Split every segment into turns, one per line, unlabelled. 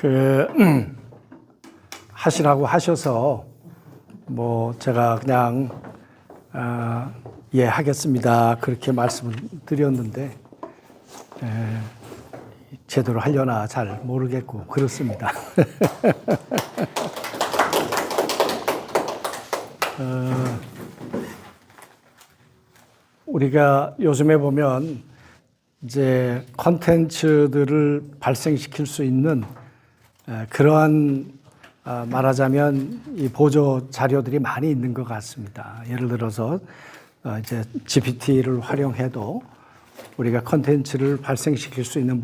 그 하시라고 하셔서 제가 그냥 예 하겠습니다 그렇게 말씀을 드렸는데 제대로 하려나 잘 모르겠고 그렇습니다. 우리가 요즘에 보면 이제 콘텐츠들을 발생시킬 수 있는 그러한 말하자면 이 보조 자료들이 많이 있는 것 같습니다. 예를 들어서 이제 GPT를 활용해도 우리가 콘텐츠를 발생시킬 수 있는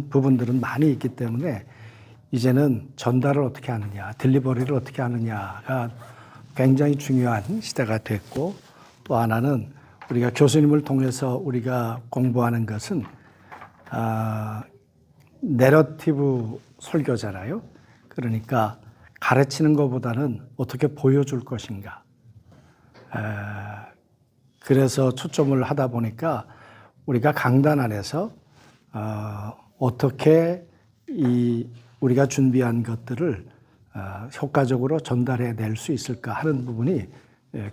부분들은 많이 있기 때문에 이제는 전달을 어떻게 하느냐, 딜리버리를 어떻게 하느냐가 굉장히 중요한 시대가 됐고, 또 하나는 우리가 교수님을 통해서 우리가 공부하는 것은 내러티브 설교잖아요. 그러니까 가르치는 것보다는 어떻게 보여줄 것인가. 그래서 초점을 하다 보니까 우리가 강단 안에서 어떻게 우리가 준비한 것들을 효과적으로 전달해 낼 수 있을까 하는 부분이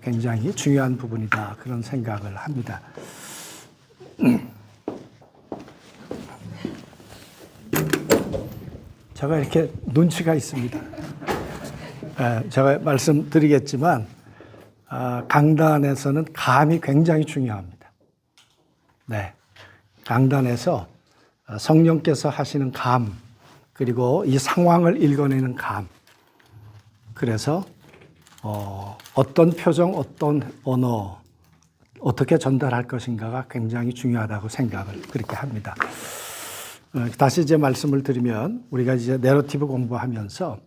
굉장히 중요한 부분이다. 그런 생각을 합니다. 제가 이렇게 눈치가 있습니다. 제가 말씀드리겠지만 강단에서는 감이 굉장히 중요합니다. 네, 강단에서 성령께서 하시는 감, 그리고 이 상황을 읽어내는 감. 그래서 어떤 표정, 어떤 언어, 어떻게 전달할 것인가가 굉장히 중요하다고 생각을 그렇게 합니다. 다시 이제 말씀을 드리면 우리가 이제 내러티브 공부하면서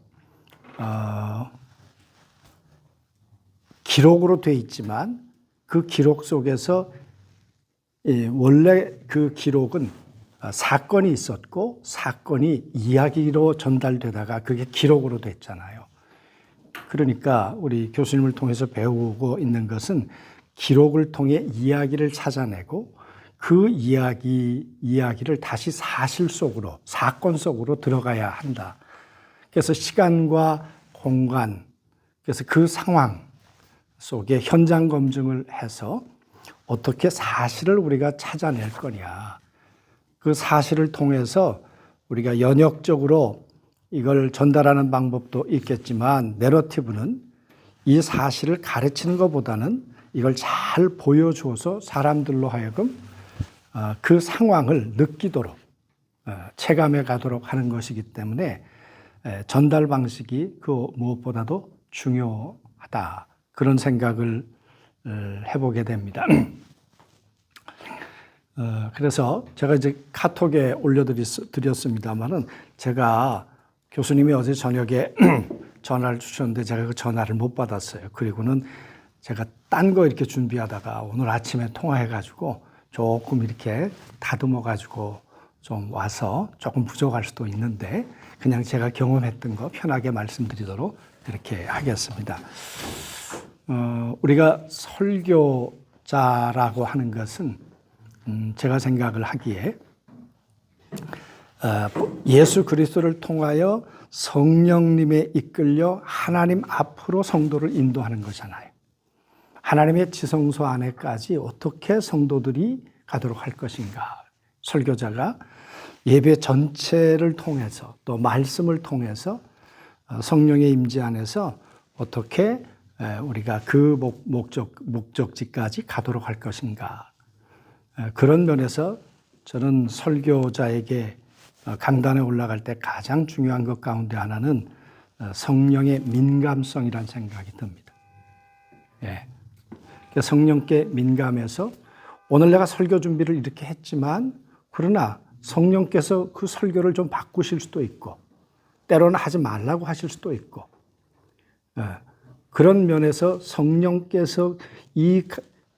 기록으로 돼 있지만 그 기록 속에서 원래 그 기록은 사건이 있었고 사건이 이야기로 전달되다가 그게 기록으로 됐잖아요. 그러니까 우리 교수님을 통해서 배우고 있는 것은 기록을 통해 이야기를 찾아내고 그 이야기를 다시 사실 속으로, 사건 속으로 들어가야 한다. 그래서 시간과 공간, 그래서 그 상황 속에 현장 검증을 해서 어떻게 사실을 우리가 찾아낼 거냐. 그 사실을 통해서 우리가 연역적으로 이걸 전달하는 방법도 있겠지만 내러티브는 이 사실을 가르치는 것보다는 이걸 잘 보여주어서 사람들로 하여금 그 상황을 느끼도록 체감해 가도록 하는 것이기 때문에 전달 방식이 그 무엇보다도 중요하다. 그런 생각을 해보게 됩니다. 그래서 제가 이제 카톡에 올려드렸습니다만은 제가 교수님이 어제 저녁에 전화를 주셨는데 제가 그 전화를 못 받았어요. 그리고는 제가 딴 거 이렇게 준비하다가 오늘 아침에 통화해가지고 조금 이렇게 다듬어가지고 좀 와서 조금 부족할 수도 있는데 그냥 제가 경험했던 거 편하게 말씀드리도록 이렇게 하겠습니다. 우리가 설교자라고 하는 것은 제가 생각을 하기에 예수 그리스도를 통하여 성령님에 이끌려 하나님 앞으로 성도를 인도하는 거잖아요. 하나님의 지성소 안에까지 어떻게 성도들이 가도록 할 것인가. 설교자가 예배 전체를 통해서 또 말씀을 통해서 성령의 임재 안에서 어떻게 우리가 그 목적지까지 가도록 할 것인가. 그런 면에서 저는 설교자에게 강단에 올라갈 때 가장 중요한 것 가운데 하나는 성령의 민감성이라는 생각이 듭니다. 예. 성령께 민감해서 오늘 내가 설교 준비를 이렇게 했지만 그러나 성령께서 그 설교를 좀 바꾸실 수도 있고 때로는 하지 말라고 하실 수도 있고 그런 면에서 성령께서 이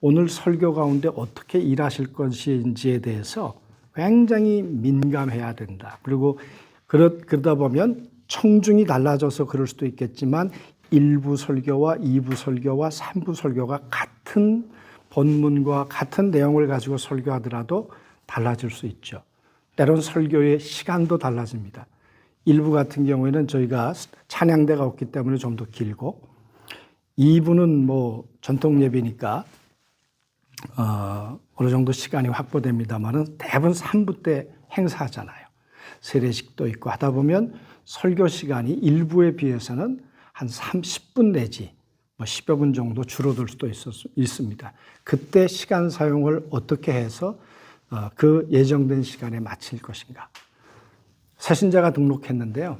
오늘 설교 가운데 어떻게 일하실 것인지에 대해서 굉장히 민감해야 된다. 그리고 그러다 보면 청중이 달라져서 그럴 수도 있겠지만 1부 설교와 2부 설교와 3부 설교가 같은 본문과 같은 내용을 가지고 설교하더라도 달라질 수 있죠. 때론 설교의 시간도 달라집니다. 1부 같은 경우에는 저희가 찬양대가 없기 때문에 좀 더 길고 2부는 뭐 전통 예배니까 어느 정도 시간이 확보됩니다만은 대부분 3부 때 행사하잖아요. 세례식도 있고 하다 보면 설교 시간이 1부에 비해서는 한 30분 내지 뭐 10여 분 정도 줄어들 수도 있습니다. 그때 시간 사용을 어떻게 해서 그 예정된 시간에 마칠 것인가. 새신자가 등록했는데요.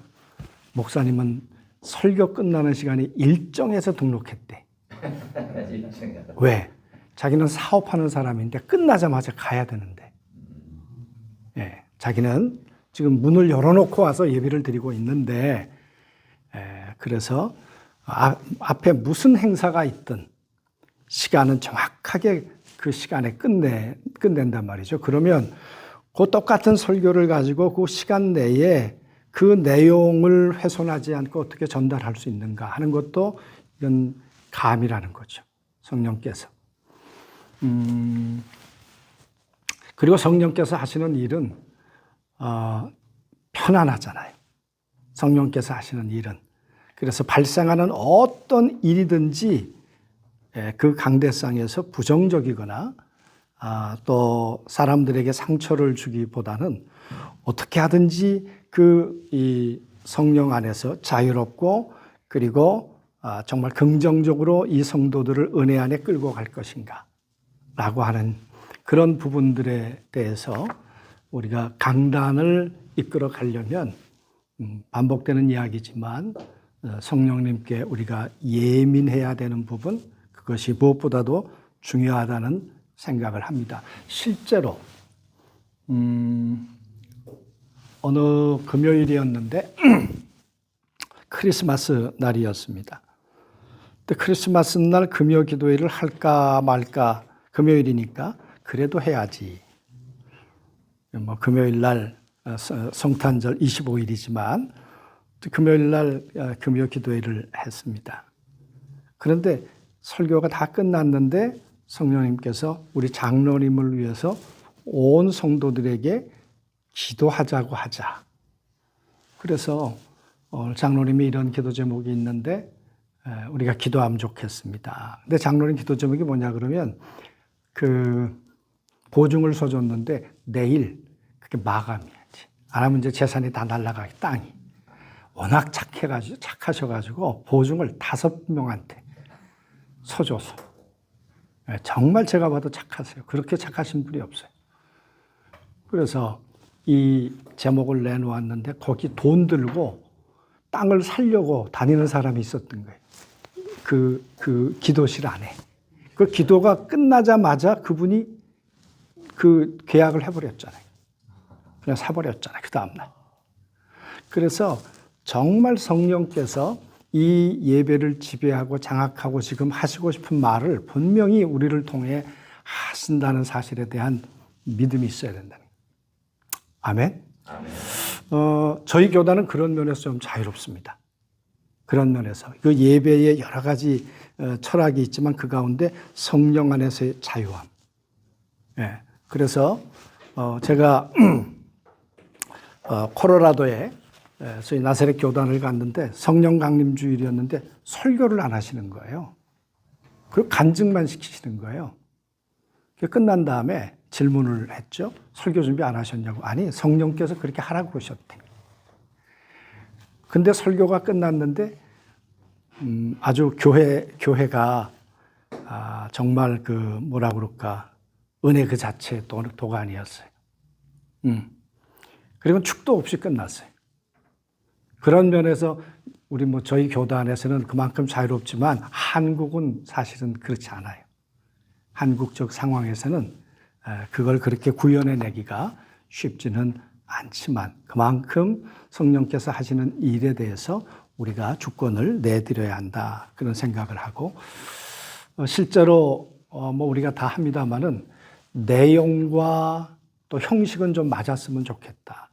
목사님은 설교 끝나는 시간이 일정해서 등록했대. 왜? 자기는 사업하는 사람인데 끝나자마자 가야 되는데. 예, 자기는 지금 문을 열어놓고 와서 예배를 드리고 있는데, 그래서 앞에 무슨 행사가 있든 시간은 정확하게 그 시간에 끝낸단 말이죠. 그러면 그 똑같은 설교를 가지고 그 시간 내에 그 내용을 훼손하지 않고 어떻게 전달할 수 있는가 하는 것도 이건 감이라는 거죠. 성령께서. 그리고 성령께서 하시는 일은 편안하잖아요. 성령께서 하시는 일은. 그래서 발생하는 어떤 일이든지 그 강대상에서 부정적이거나 또 사람들에게 상처를 주기보다는 어떻게 하든지 이 성령 안에서 자유롭고 그리고 정말 긍정적으로 이 성도들을 은혜 안에 끌고 갈 것인가 라고 하는 그런 부분들에 대해서 우리가 강단을 이끌어 가려면 반복되는 이야기지만 성령님께 우리가 예민해야 되는 부분, 그것이 무엇보다도 중요하다는 생각을 합니다. 실제로 어느 금요일이었는데 크리스마스 날이었습니다. 근데 크리스마스 날 금요 기도회를 할까 말까, 금요일이니까 그래도 해야지. 뭐 금요일 날 성탄절 25일이지만 금요일 날 금요 기도회를 했습니다. 그런데 설교가 다 끝났는데 성령님께서 우리 장로님을 위해서 온 성도들에게 기도하자고 하자. 그래서 장로님이 이런 기도 제목이 있는데 우리가 기도하면 좋겠습니다. 근데 장로님 기도 제목이 뭐냐 그러면 그 보증을 써줬는데 내일 그게 마감해야지. 안 하면 이제 재산이 다 날아가게 땅이. 워낙 착하셔가지고 보증을 5명한테 서줘서. 정말 제가 봐도 착하세요. 그렇게 착하신 분이 없어요. 그래서 이 제목을 내놓았는데 거기 돈 들고 땅을 살려고 다니는 사람이 있었던 거예요. 그 기도실 안에. 그 기도가 끝나자마자 그분이 그 계약을 해버렸잖아요. 그냥 사버렸잖아요. 그 다음날. 그래서 정말 성령께서 이 예배를 지배하고 장악하고 지금 하시고 싶은 말을 분명히 우리를 통해 하신다는 사실에 대한 믿음이 있어야 된다는 거예요. 아멘? 아멘. 저희 교단은 그런 면에서 좀 자유롭습니다. 그런 면에서. 그 예배에 여러 가지 철학이 있지만 그 가운데 성령 안에서의 자유함. 예. 그래서 제가 콜로라도에 저희 나사렛 교단을 갔는데 성령 강림 주일이었는데 설교를 안 하시는 거예요. 그리고 간증만 시키시는 거예요. 끝난 다음에 질문을 했죠. 설교 준비 안 하셨냐고. 아니, 성령께서 그렇게 하라고 그러셨대. 근데 설교가 끝났는데 아주 교회가 정말 그 뭐라 그럴까 은혜 그 자체의 도가니였어요. 그리고 축도 없이 끝났어요. 그런 면에서 우리 저희 교단에서는 그만큼 자유롭지만 한국은 사실은 그렇지 않아요. 한국적 상황에서는 그걸 그렇게 구현해내기가 쉽지는 않지만 그만큼 성령께서 하시는 일에 대해서 우리가 주권을 내드려야 한다. 그런 생각을 하고 실제로 우리가 다 합니다만은 내용과 또 형식은 좀 맞았으면 좋겠다.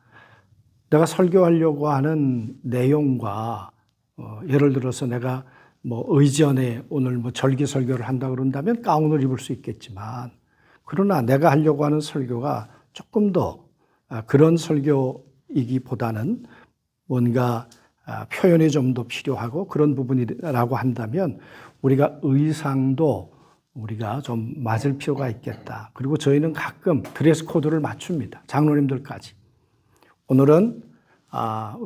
내가 설교하려고 하는 내용과 예를 들어서 내가 의전에 오늘 절기 설교를 한다 그런다면 가운을 입을 수 있겠지만 그러나 내가 하려고 하는 설교가 조금 더 그런 설교이기보다는 뭔가 표현이 좀 더 필요하고 그런 부분이라고 한다면 우리가 의상도 우리가 좀 맞을 필요가 있겠다. 그리고 저희는 가끔 드레스 코드를 맞춥니다. 장로님들까지. 오늘은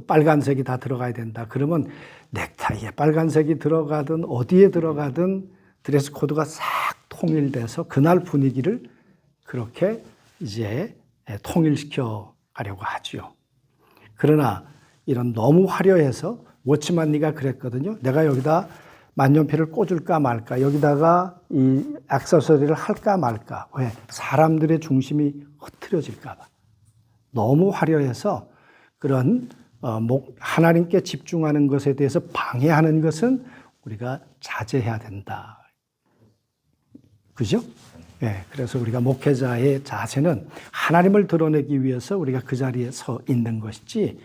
빨간색이 다 들어가야 된다. 그러면 넥타이에 빨간색이 들어가든 어디에 들어가든 드레스 코드가 싹 통일돼서 그날 분위기를 그렇게 이제 통일시켜 가려고 하죠. 그러나 이런 너무 화려해서 워치만 네가 그랬거든요. 내가 여기다 만년필을 꽂을까 말까, 여기다가 이 액세서리를 할까 말까. 왜? 사람들의 중심이 흐트러질까 봐. 너무 화려해서 그런 하나님께 집중하는 것에 대해서 방해하는 것은 우리가 자제해야 된다. 그죠? 네, 그래서 우리가 목회자의 자세는 하나님을 드러내기 위해서 우리가 그 자리에 서 있는 것이지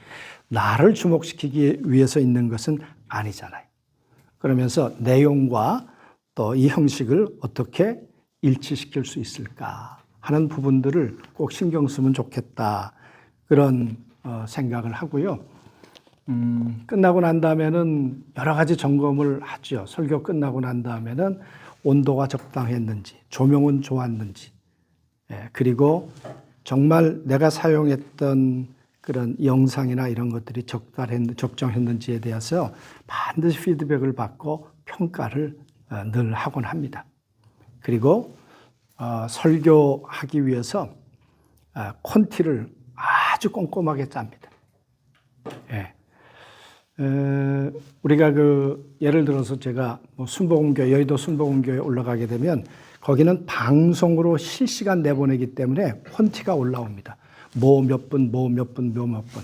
나를 주목시키기 위해서 있는 것은 아니잖아요. 그러면서 내용과 또 이 형식을 어떻게 일치시킬 수 있을까 하는 부분들을 꼭 신경 쓰면 좋겠다. 그런 생각을 하고요. 끝나고 난 다음에는 여러 가지 점검을 하죠. 설교 끝나고 난 다음에는 온도가 적당했는지, 조명은 좋았는지, 그리고 정말 내가 사용했던 그런 영상이나 이런 것들이 적정했는지에 대해서 반드시 피드백을 받고 평가를 늘 하곤 합니다. 그리고 설교하기 위해서 콘티를 아주 꼼꼼하게 짭니다. 예. 우리가 예를 들어서 제가 순복음교회, 여의도 순복음교회에 올라가게 되면 거기는 방송으로 실시간 내보내기 때문에 콘티가 올라옵니다. 뭐 몇 분, 뭐 몇 분, 뭐 몇 분.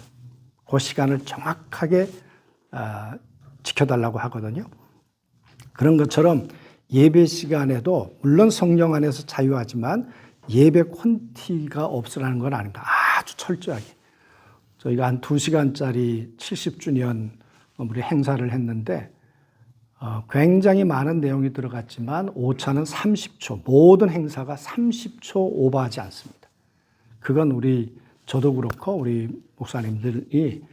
그 시간을 정확하게 지켜달라고 하거든요. 그런 것처럼 예배 시간에도 물론 성령 안에서 자유하지만 예배 콘티가 없으라는 건 아닙니다. 아주 철저하게. 저희가 한 2시간짜리 70주년 우리 행사를 했는데 굉장히 많은 내용이 들어갔지만 오차는 30초, 모든 행사가 30초 오버하지 않습니다. 그건 저도 그렇고 우리 목사님들이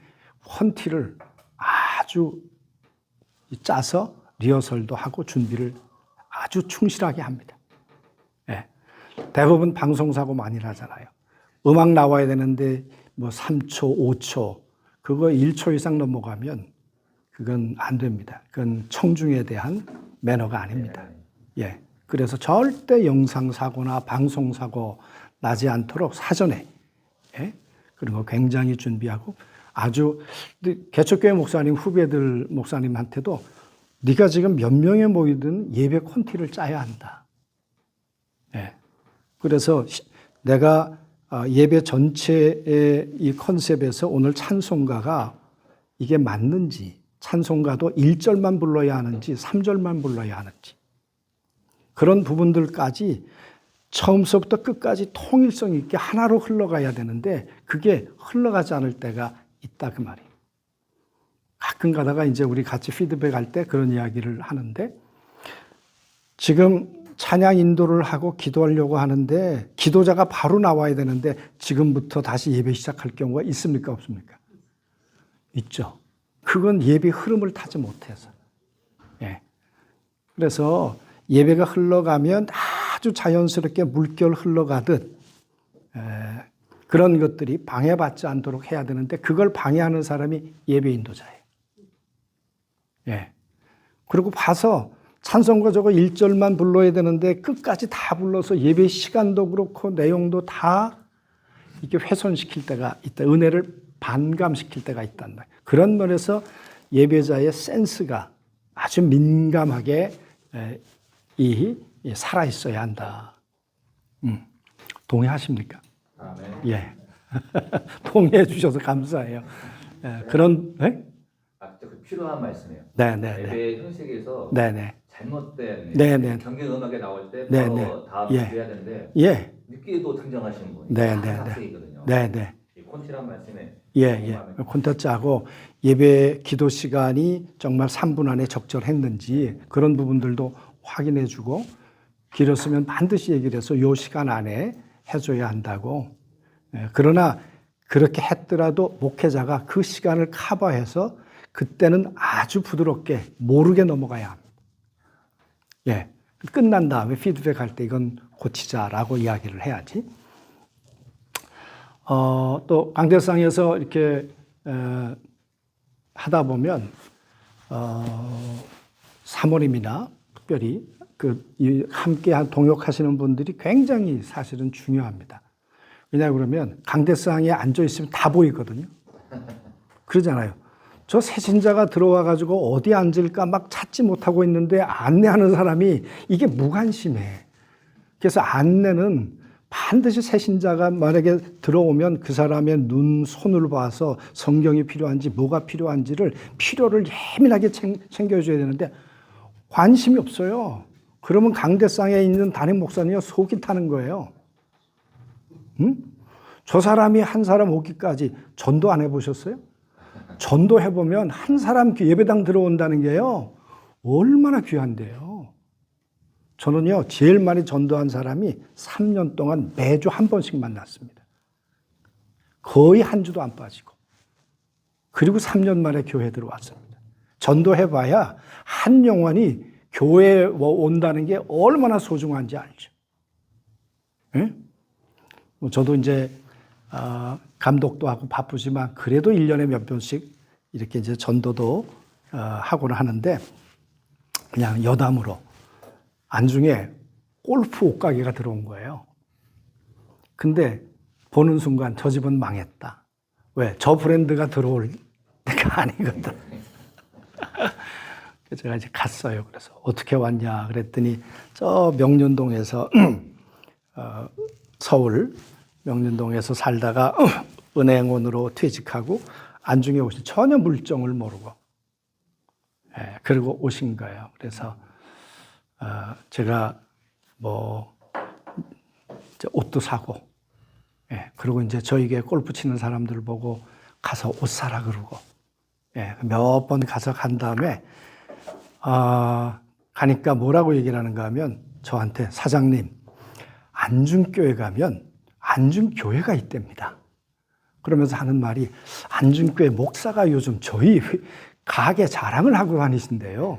콘티를 아주 짜서 리허설도 하고 준비를 아주 충실하게 합니다. 예. 대부분 방송사고 많이 나잖아요. 음악 나와야 되는데 3초, 5초, 그거 1초 이상 넘어가면 그건 안 됩니다. 그건 청중에 대한 매너가 아닙니다. 예. 그래서 절대 영상사고나 방송사고 나지 않도록 사전에, 그런 거 굉장히 준비하고 아주, 개척교회 목사님, 후배들 목사님한테도 네가 지금 몇 명에 모이든 예배 콘티를 짜야 한다. 예. 그래서 내가 예배 전체의 이 컨셉에서 오늘 찬송가가 이게 맞는지, 찬송가도 1절만 불러야 하는지 3절만 불러야 하는지 그런 부분들까지 처음서부터 끝까지 통일성 있게 하나로 흘러가야 되는데 그게 흘러가지 않을 때가 있다 그 말이에요. 가끔 가다가 이제 우리 같이 피드백할 때 그런 이야기를 하는데 지금 찬양 인도를 하고 기도하려고 하는데 기도자가 바로 나와야 되는데 지금부터 다시 예배 시작할 경우가 있습니까? 없습니까? 있죠. 그건 예배 흐름을 타지 못해서. 예. 그래서 예배가 흘러가면 아주 자연스럽게 물결 흘러가듯 그런 것들이 방해받지 않도록 해야 되는데 그걸 방해하는 사람이 예배 인도자예요. 예. 그리고 봐서 찬송가 저거 1절만 불러야 되는데 끝까지 다 불러서 예배 시간도 그렇고 내용도 다 이렇게 훼손시킬 때가 있다. 은혜를 반감시킬 때가 있단 말이에요. 그런 면에서 예배자의 센스가 아주 민감하게 살아 있어야 한다. 동의하십니까?
아멘.
예. 동의해 주셔서 감사해요. 그런, 네?
필요한 말씀이에요.
네네.
예배 형식에서
네네.
잘못된
네네.
경경 음악에 나올 때
네네.
바로 다음
예.
해야 되는데
예.
늦게도 등장하시는 분이
네네네.
학생이거든요.
네네.
이 콘티란 말씀에
예. 콘텐츠 하고 예배 기도 시간이 정말 3분 안에 적절했는지 그런 부분들도 확인해 주고 길었으면 반드시 얘기를 해서 요 시간 안에 해줘야 한다고. 그러나 그렇게 했더라도 목회자가 그 시간을 커버해서 그때는 아주 부드럽게 모르게 넘어가야 합니다. 예. 끝난 다음에 피드백할 때 이건 고치자라고 이야기를 해야지. 또 강대상에서 이렇게 하다 보면 사모님이나 특별히 함께 동역하시는 분들이 굉장히 사실은 중요합니다. 왜냐 그러면 강대상에 앉아 있으면 다 보이거든요. 그러잖아요. 저 새신자가 들어와 가지고 어디 앉을까 막 찾지 못하고 있는데 안내하는 사람이 이게 무관심해. 그래서 안내는 반드시 새신자가 만약에 들어오면 그 사람의 눈, 손을 봐서 성경이 필요한지 뭐가 필요한지를 필요를 예민하게 챙겨줘야 되는데 관심이 없어요. 그러면 강대상에 있는 담임 목사님이 속이 타는 거예요. 응? 저 사람이 한 사람 오기까지 전도 안 해보셨어요? 전도해보면 한 사람 예배당 들어온다는 게요, 얼마나 귀한데요. 저는요, 제일 많이 전도한 사람이 3년 동안 매주 한 번씩 만났습니다. 거의 한 주도 안 빠지고. 그리고 3년 만에 교회 들어왔습니다. 전도해봐야 한 영혼이 교회에 온다는 게 얼마나 소중한지 알죠. 네? 저도 이제 감독도 하고 바쁘지만 그래도 1년에 몇 번씩 이렇게 이제 전도도 하고는 하는데 그냥 여담으로 안중에 골프 옷가게가 들어온 거예요. 근데 보는 순간 저 집은 망했다. 왜? 저 브랜드가 들어올 때가 아니거든. 그래서 제가 이제 갔어요. 그래서 어떻게 왔냐 그랬더니 저 명륜동에서 서울 명륜동에서 살다가 은행원으로 퇴직하고 안중에 오신 전혀 물정을 모르고 그리고 오신 거예요. 그래서 제가 뭐 옷도 사고 그리고 이제 저에게 골프 치는 사람들 보고 가서 옷 사라 그러고 몇 번 가서 간 다음에 가니까 뭐라고 얘기를 하는가 하면 저한테 사장님 안중교회 가면 안중교회가 있답니다. 그러면서 하는 말이 안중교회 목사가 요즘 저희 가게 자랑을 하고 다니신대요.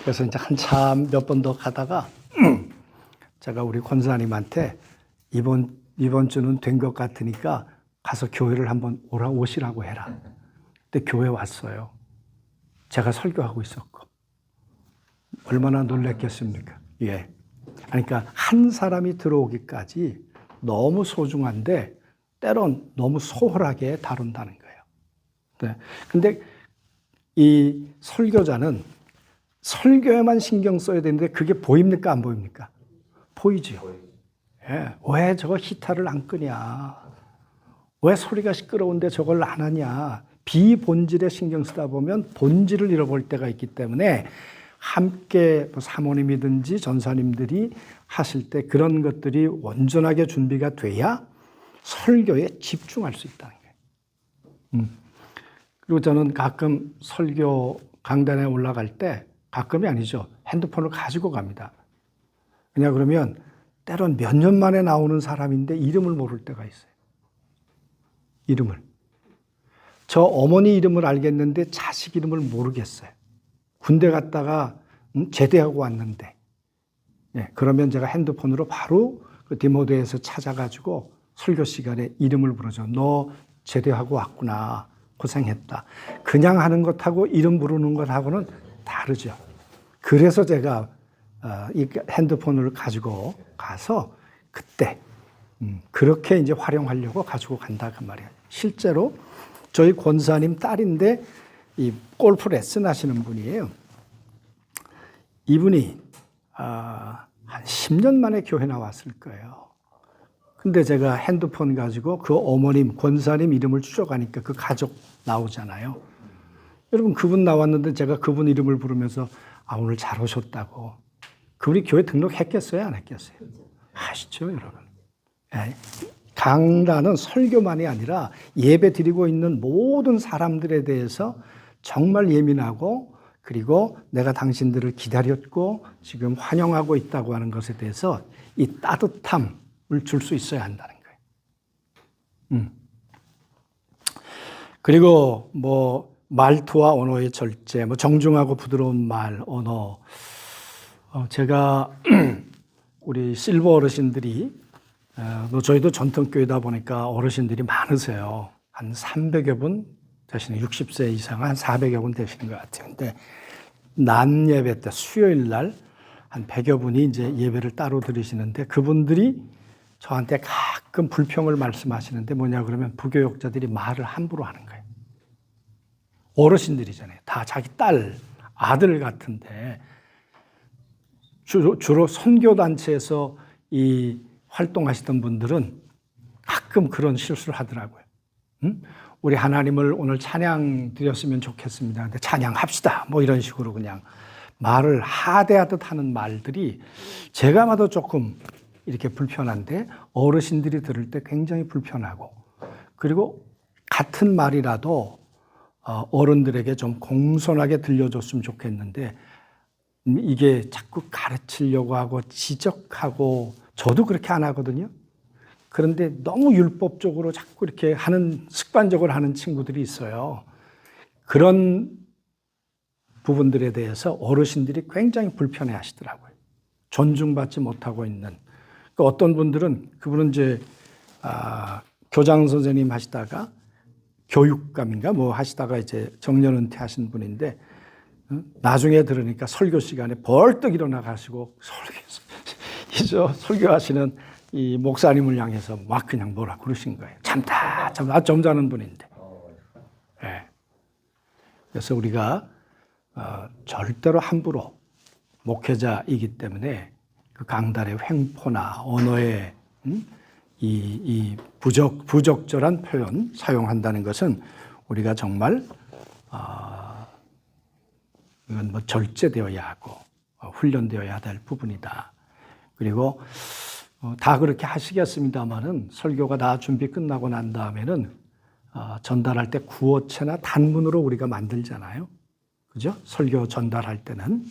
그래서 이제 한참 몇 번 더 가다가 제가 우리 권사님한테 이번 주는 된 것 같으니까 가서 교회를 한번 오시라고 해라. 근데 교회 왔어요. 제가 설교하고 있었고. 얼마나 놀랐겠습니까? 예. 그러니까 한 사람이 들어오기까지 너무 소중한데 때론 너무 소홀하게 다룬다는 거예요. 네. 근데 이 설교자는 설교에만 신경 써야 되는데 그게 보입니까? 안 보입니까? 보이죠. 예. 왜 저거 히타를 안 끄냐? 왜 소리가 시끄러운데 저걸 안 하냐? 비본질에 신경 쓰다 보면 본질을 잃어볼 때가 있기 때문에 함께 사모님이든지 전사님들이 하실 때 그런 것들이 온전하게 준비가 돼야 설교에 집중할 수 있다는 거예요. 그리고 저는 가끔 설교 강단에 올라갈 때 가끔이 아니죠. 핸드폰을 가지고 갑니다. 왜냐 그러면 때론 몇 년 만에 나오는 사람인데 이름을 모를 때가 있어요. 이름을. 저 어머니 이름을 알겠는데 자식 이름을 모르겠어요. 군대 갔다가 제대하고 왔는데 그러면 제가 핸드폰으로 바로 그 디모데에서 찾아가지고 설교 시간에 이름을 부르죠. 너 제대하고 왔구나. 고생했다. 그냥 하는 것하고 이름 부르는 것하고는 다르죠. 그래서 제가 이 핸드폰을 가지고 가서 그때 그렇게 이제 활용하려고 가지고 간다 그 말이에요. 실제로 저희 권사님 딸인데 이 골프 레슨 하시는 분이에요. 이분이 한 10년 만에 교회 나왔을 거예요. 근데 제가 핸드폰 가지고 그 어머님, 권사님 이름을 추적하니까 그 가족 나오잖아요. 여러분 그분 나왔는데 제가 그분 이름을 부르면서 오늘 잘 오셨다고. 그분이 교회 등록했겠어요? 안 했겠어요? 아시죠 여러분? 강단은 설교만이 아니라 예배 드리고 있는 모든 사람들에 대해서 정말 예민하고 그리고 내가 당신들을 기다렸고 지금 환영하고 있다고 하는 것에 대해서 이 따뜻함, 줄 수 있어야 한다는 거예요. 그리고 뭐 말투와 언어의 절제, 뭐 정중하고 부드러운 말, 언어. 제가 우리 실버 어르신들이 저희도 전통교회다 보니까 어르신들이 많으세요. 한 300여 분 되시는 60세 이상 한 400여 분 되시는 것 같아요. 근데 난 예배 때 수요일 날 한 100여 분이 이제 예배를 따로 드리시는데 그분들이 저한테 가끔 불평을 말씀하시는데 뭐냐 그러면 부교육자들이 말을 함부로 하는 거예요. 어르신들이잖아요. 다 자기 딸, 아들 같은데 주로 선교단체에서 이 활동하시던 분들은 가끔 그런 실수를 하더라고요. 우리 하나님을 오늘 찬양 드렸으면 좋겠습니다. 근데 찬양합시다. 뭐 이런 식으로 그냥 말을 하대하듯 하는 말들이 제가 봐도 조금 이렇게 불편한데 어르신들이 들을 때 굉장히 불편하고 그리고 같은 말이라도 어른들에게 좀 공손하게 들려줬으면 좋겠는데 이게 자꾸 가르치려고 하고 지적하고 저도 그렇게 안 하거든요. 그런데 너무 율법적으로 자꾸 이렇게 하는 습관적으로 하는 친구들이 있어요. 그런 부분들에 대해서 어르신들이 굉장히 불편해 하시더라고요. 존중받지 못하고 있는. 어떤 분들은 그분은 이제 교장 선생님 하시다가 교육감인가 뭐 하시다가 이제 정년 은퇴하신 분인데 나중에 들으니까 설교 시간에 벌떡 일어나 가시고 설교하시는 이 목사님을 향해서 막 그냥 뭐라 그러신 거예요. 참다, 점잖은 분인데. 네. 그래서 우리가 절대로 함부로 목회자이기 때문에 그 강단의 횡포나 언어의 이 부적절한 표현 사용한다는 것은 우리가 정말 이건 뭐 절제되어야 하고 훈련되어야 될 부분이다. 그리고 다 그렇게 하시겠습니다마는 설교가 다 준비 끝나고 난 다음에는 전달할 때 구어체나 단문으로 우리가 만들잖아요. 그죠? 설교 전달할 때는.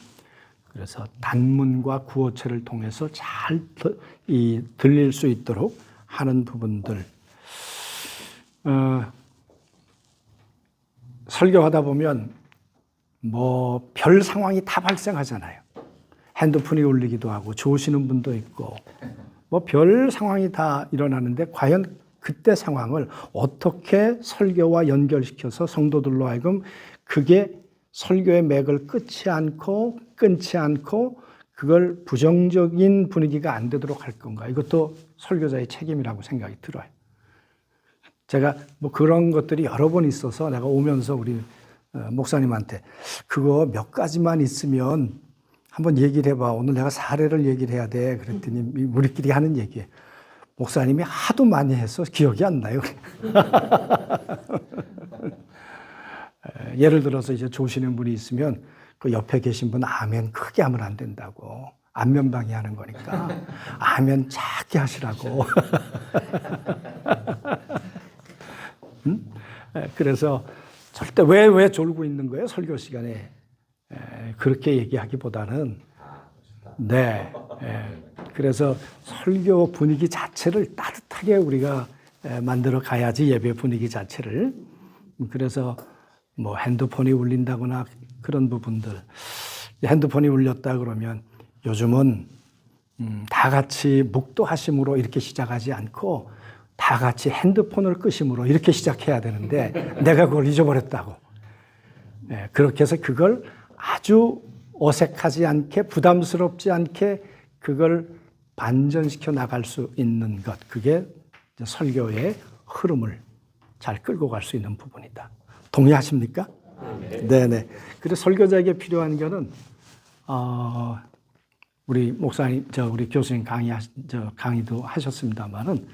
그래서 단문과 구어체를 통해서 잘 들릴 수 있도록 하는 부분들. 설교하다 보면 뭐 별 상황이 다 발생하잖아요. 핸드폰이 울리기도 하고 좋으시는 분도 있고 뭐 별 상황이 다 일어나는데 과연 그때 상황을 어떻게 설교와 연결시켜서 성도들로 하여금 그게 설교의 맥을 끊지 않고 그걸 부정적인 분위기가 안 되도록 할 건가. 이것도 설교자의 책임이라고 생각이 들어요. 제가 뭐 그런 것들이 여러 번 있어서 내가 오면서 우리 목사님한테 그거 몇 가지만 있으면 한번 얘기를 해봐. 오늘 내가 사례를 얘기를 해야 돼. 그랬더니 우리끼리 하는 얘기예요. 목사님이 하도 많이 해서 기억이 안 나요. 예를 들어서 이제 조시는 분이 있으면 그 옆에 계신 분 아멘 크게 하면 안 된다고. 안면방해 하는 거니까 아멘 작게 하시라고. 그래서 절대 왜 졸고 있는 거예요? 설교 시간에. 그렇게 얘기하기보다는 네. 그래서 설교 분위기 자체를 따뜻하게 우리가 만들어 가야지 예배 분위기 자체를. 그래서 뭐 핸드폰이 울린다거나 그런 부분들. 핸드폰이 울렸다 그러면 요즘은 다 같이 묵도하심으로 이렇게 시작하지 않고 다 같이 핸드폰을 끄심으로 이렇게 시작해야 되는데 내가 그걸 잊어버렸다고. 그렇게 해서 그걸 아주 어색하지 않게 부담스럽지 않게 그걸 반전시켜 나갈 수 있는 것. 그게 설교의 흐름을 잘 끌고 갈 수 있는 부분이다. 동의하십니까? 네네. 그래서 설교자에게 필요한 거는 우리 목사님, 우리 교수님 강의도 하셨습니다만은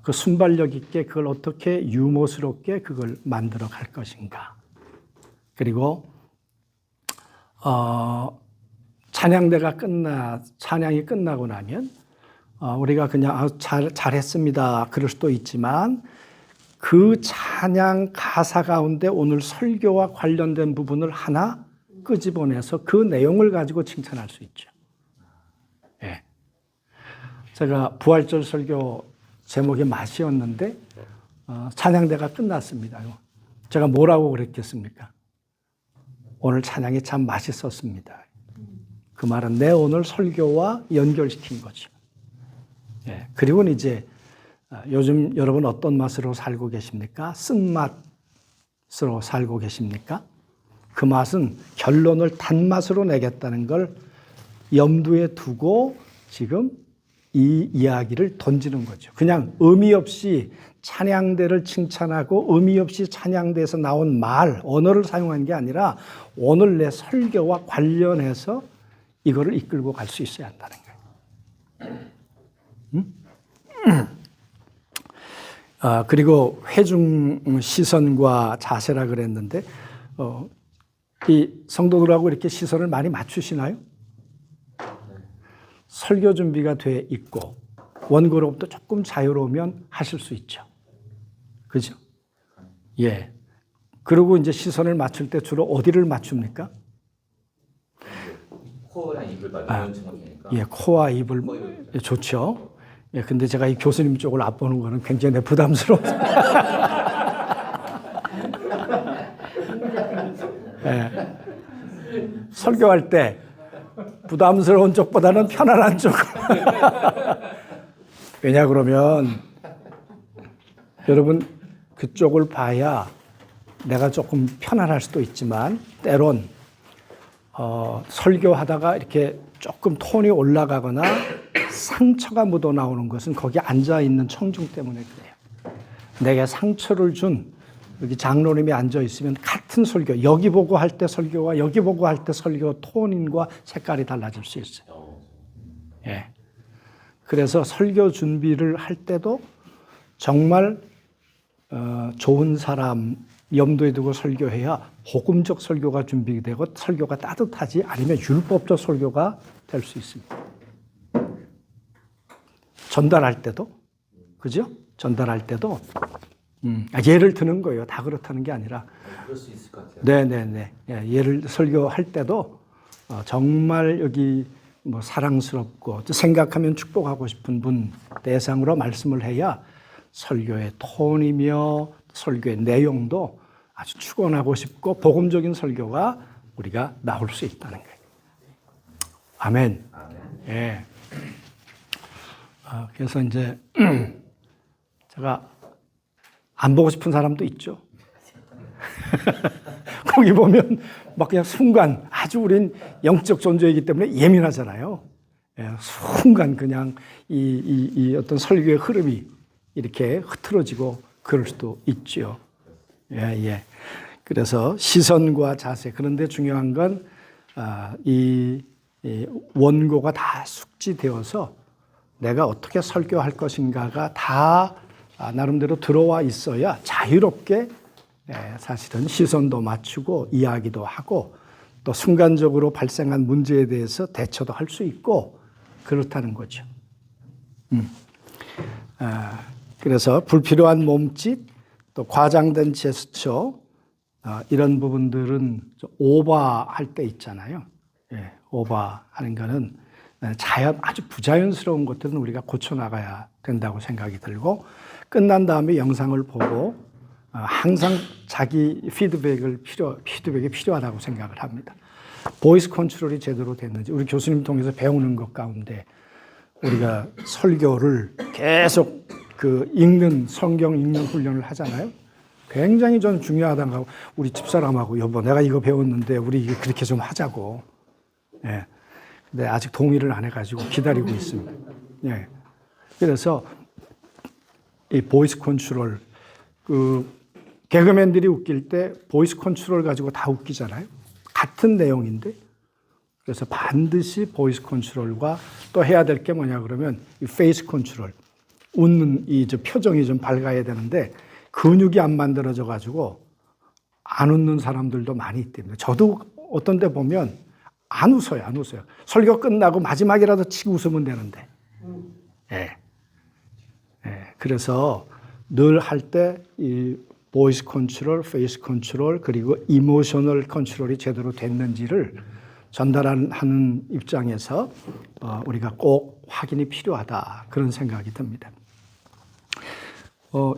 그 순발력 있게 그걸 어떻게 유머스럽게 그걸 만들어 갈 것인가. 그리고 찬양이 끝나고 나면 우리가 그냥 잘했습니다. 그럴 수도 있지만 그 찬양 가사 가운데 오늘 설교와 관련된 부분을 하나 끄집어내서 그 내용을 가지고 칭찬할 수 있죠. 예. 제가 부활절 설교 제목이 맛이었는데 찬양대가 끝났습니다. 제가 뭐라고 그랬겠습니까? 오늘 찬양이 참 맛있었습니다. 그 말은 내 오늘 설교와 연결시킨 거죠. 예, 그리고는 이제 요즘 여러분 어떤 맛으로 살고 계십니까? 쓴맛으로 살고 계십니까? 그 맛은 결론을 단맛으로 내겠다는 걸 염두에 두고 지금 이 이야기를 던지는 거죠. 그냥 의미 없이 찬양대를 칭찬하고 의미 없이 찬양대에서 나온 말, 언어를 사용한 게 아니라 오늘 내 설교와 관련해서 이거를 이끌고 갈 수 있어야 한다는 거예요. 그리고 회중 시선과 자세라 그랬는데 이 성도들하고 이렇게 시선을 많이 맞추시나요? 설교 준비가 돼 있고 원고로부터 조금 자유로우면 하실 수 있죠. 그죠? 예. 그리고 이제 시선을 맞출 때 주로 어디를 맞춥니까?
코랑 입을 맞추는 정도니까.
예, 코와 입을 좋죠. 예, 근데 제가 이 교수님 쪽을 앞보는 거는 굉장히 부담스러워서. 예. 설교할 때 부담스러운 쪽보다는 편안한 쪽. 왜냐 그러면 여러분 그쪽을 봐야 내가 조금 편안할 수도 있지만 때론 설교하다가 이렇게 조금 톤이 올라가거나 상처가 묻어 나오는 것은 거기 앉아 있는 청중 때문에 그래요. 내게 상처를 준 여기 장로님이 앉아 있으면 같은 설교, 여기 보고 할 때 설교와 여기 보고 할 때 설교 톤인과 색깔이 달라질 수 있어요. 예. 그래서 설교 준비를 할 때도 정말 좋은 사람 염두에 두고 설교해야 복음적 설교가 준비되고 설교가 따뜻하지 아니면 율법적 설교가 될 수 있습니다. 전달할 때도, 그죠? 전달할 때도 예를 드는 거예요. 다 그렇다는 게 아니라.
그럴 수 있을 것 같아요.
네네네. 예, 예를 설교할 때도 정말 여기 뭐 사랑스럽고 생각하면 축복하고 싶은 분 대상으로 말씀을 해야 설교의 톤이며 설교의 내용도 아주 축원하고 싶고 복음적인 설교가 우리가 나올 수 있다는 거예요. 아멘.
아멘.
예. 그래서 이제 제가 안 보고 싶은 사람도 있죠. 거기 보면 막 그냥 순간 아주 우린 영적 존재이기 때문에 예민하잖아요. 예, 순간 그냥 이 어떤 설교의 흐름이 이렇게 흐트러지고 그럴 수도 있죠. 예, 예. 그래서 시선과 자세. 그런데 중요한 건 이 원고가 다 숙지되어서 내가 어떻게 설교할 것인가가 다 나름대로 들어와 있어야 자유롭게 사실은 시선도 맞추고 이야기도 하고 또 순간적으로 발생한 문제에 대해서 대처도 할 수 있고 그렇다는 거죠. 그래서 불필요한 몸짓 또 과장된 제스처 이런 부분들은 오버할 때 있잖아요. 예, 오버하는 거는 아주 부자연스러운 것들은 우리가 고쳐나가야 된다고 생각이 들고 끝난 다음에 영상을 보고 항상 자기 피드백이 필요하다고 생각을 합니다. 보이스 컨트롤이 제대로 됐는지 우리 교수님 통해서 배우는 것 가운데 우리가 설교를 계속 성경 읽는 훈련을 하잖아요. 굉장히 저는 중요하다고 하고 우리 집사람하고 여보 내가 이거 배웠는데 우리 그렇게 좀 하자고. 예. 근데 아직 동의를 안 해가지고 기다리고 있습니다. 예. 그래서 이 보이스 컨트롤 개그맨들이 웃길 때 보이스 컨트롤 가지고 다 웃기잖아요. 같은 내용인데 그래서 반드시 보이스 컨트롤과 또 해야 될 게 뭐냐 그러면 이 페이스 컨트롤 웃는 표정이 좀 밝아야 되는데 근육이 안 만들어져 가지고 안 웃는 사람들도 많이 있답니다. 저도 어떤 데 보면 안 웃어요. 설교 끝나고 마지막이라도 치고 웃으면 되는데. 예. 예. 그래서 늘 할 때 이 보이스 컨트롤, 페이스 컨트롤 그리고 이모셔널 컨트롤이 제대로 됐는지를 전달하는 입장에서 우리가 꼭 확인이 필요하다 그런 생각이 듭니다.